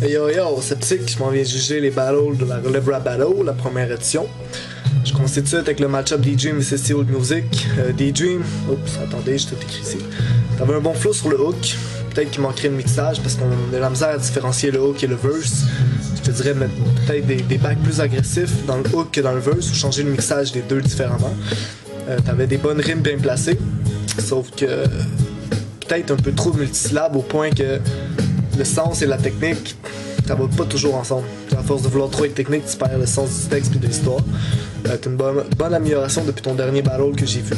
Hey yo yo, Sceptique, je m'en viens juger les battles de la Relève Rap Battle, la première édition. Je commence tout de suite avec le match-up D-Dream vs Old Music. D-Dream, oups, attendez, j'ai tout écrit ici. T'avais un bon flow sur le hook, peut-être qu'il manquerait de mixage parce qu'on a de la misère à différencier le hook et le verse. Je te dirais mettre peut-être des backs plus agressifs dans le hook que dans le verse ou changer le mixage des deux différemment. T'avais des bonnes rimes bien placées, sauf que peut-être un peu trop de multisyllabes au point que le sens et la technique, ça va pas toujours ensemble. À force de vouloir trop être technique, tu perds le sens du texte et de l'histoire. T'as une bonne amélioration depuis ton dernier battle que j'ai vu.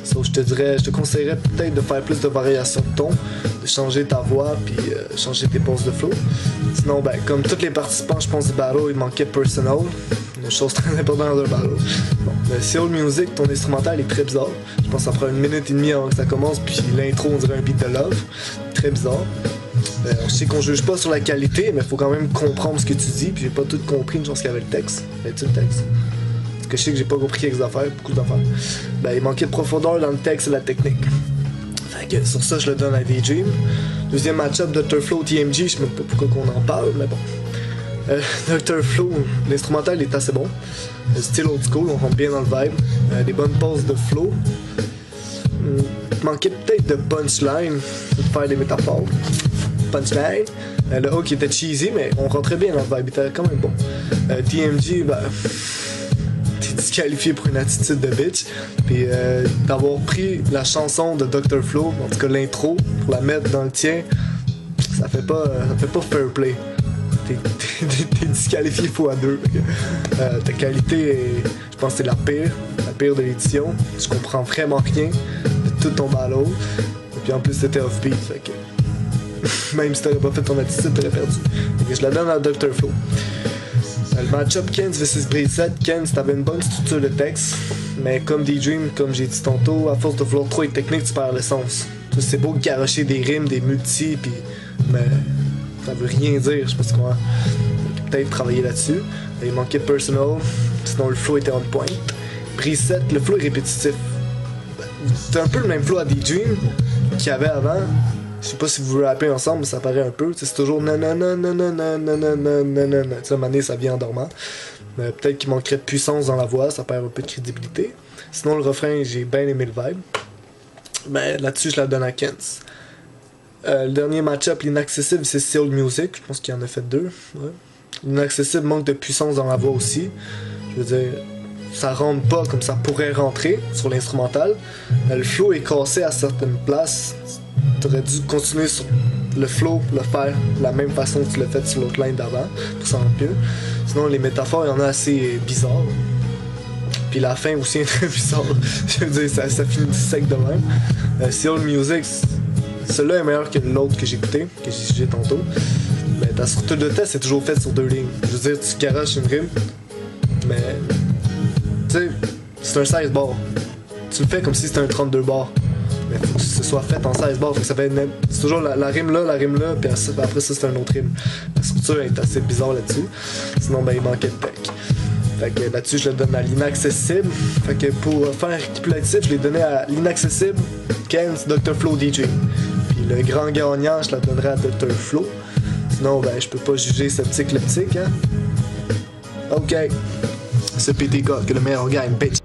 So, je te conseillerais peut-être de faire plus de variations de ton, de changer ta voix, puis changer tes pauses de flow. Sinon, ben, comme tous les participants, je pense, du battle, il manquait personal. Une chose très importante dans un battle. Bon, le Old Music, ton instrumental est très bizarre. Je pense que ça prend 1 minute et demie avant que ça commence, puis l'intro, on dirait un beat de love. Très bizarre. Je sais qu'on juge pas sur la qualité, mais faut quand même comprendre ce que tu dis, puis j'ai pas tout compris une chose qu'il y avait le texte. Avais-tu le texte? Parce que je sais que j'ai pas compris quelques affaires, beaucoup d'affaires. Ben, il manquait de profondeur dans le texte et la technique. Fait que sur ça, je le donne à D-Dream. Deuxième match-up, Dr. Flow, TMG, je sais même pas pourquoi qu'on en parle, mais bon. Dr. Flow, l'instrumental est assez bon. Style old school, on rentre bien dans le vibe. Des bonnes pauses de flow. Il manquait peut-être de punchline, de faire des métaphores. Punchline. Le hook était cheesy, mais on rentrait bien dans le vibe, il était quand même bon. TMG, ben, t'es disqualifié pour une attitude de bitch. Puis d'avoir pris la chanson de Dr. Flow, en tout cas l'intro, pour la mettre dans le tien, ça fait pas fair play. T'es disqualifié x2. Ta qualité est, je pense que c'est la pire de l'édition. Tu comprends vraiment rien de tout ton battle. Et puis en plus c'était off-beat, fait que même si t'aurais pas fait ton attitude, t'aurais perdu. Donc je la donne à Dr. Flow. Le match-up Kenz vs Brissette. Kenz, t'avais une bonne structure de texte, mais comme D-Dream, comme j'ai dit tantôt, à force de vouloir trop être technique, tu perds le sens. C'est beau garocher des rimes, des multis, pis, mais ça veut rien dire, je sais pas ce qu'on va peut-être travailler là-dessus. Il manquait de personal, sinon le flow était on point. Brissette, le flow est répétitif. C'est un peu le même flow à D-Dream qu'il y avait avant. Je sais pas si vous rappez ensemble, mais ça paraît un peu. C'est toujours nanana. Tu sais, à un moment donné, ça vient en dormant. Peut-être qu'il manquerait de puissance dans la voix, ça perd un peu de crédibilité. Sinon, le refrain, j'ai bien aimé le vibe. Mais là-dessus, je la donne à Kenz. Le dernier match-up, l'inaccessible, c'est Old Music. Je pense qu'il en a fait 2. Ouais. L'inaccessible manque de puissance dans la voix aussi. Je veux dire, ça rentre pas comme ça pourrait rentrer sur l'instrumental. Le flow est cassé à certaines places. T'aurais dû continuer sur le flow, le faire de la même façon que tu l'as fait sur l'autre line d'avant, pour que ça rentre mieux. Sinon, les métaphores, il y en a assez bizarres. Puis la fin aussi est très bizarre. Je veux dire, ça finit sec de même. C'est Old Music, celui-là est meilleur que l'autre que j'ai écouté, que j'ai jugé tantôt. Mais ta structure de test est toujours faite sur 2 lignes. Je veux dire, tu garoches une rime, mais tu sais, c'est un 16 bars. Tu le fais comme si c'était un 32 bars. Mais faut que ce soit fait en 16 bars, faut que ça fait c'est toujours la rime là, puis après ça c'est un autre rime. La structure est assez bizarre là-dessus. Sinon ben il manquait de tech. Fait que là-dessus je le donne à l'inaccessible. Fait que pour faire récapitulatif, je l'ai donné à l'inaccessible, Kenz, Dr. Flow, DJ. Puis le grand gagnant, je la donnerai à Dr. Flow. Sinon ben je peux pas juger Sceptique le petit, hein. Ok. C'est PTK que le meilleur gagne, bitch.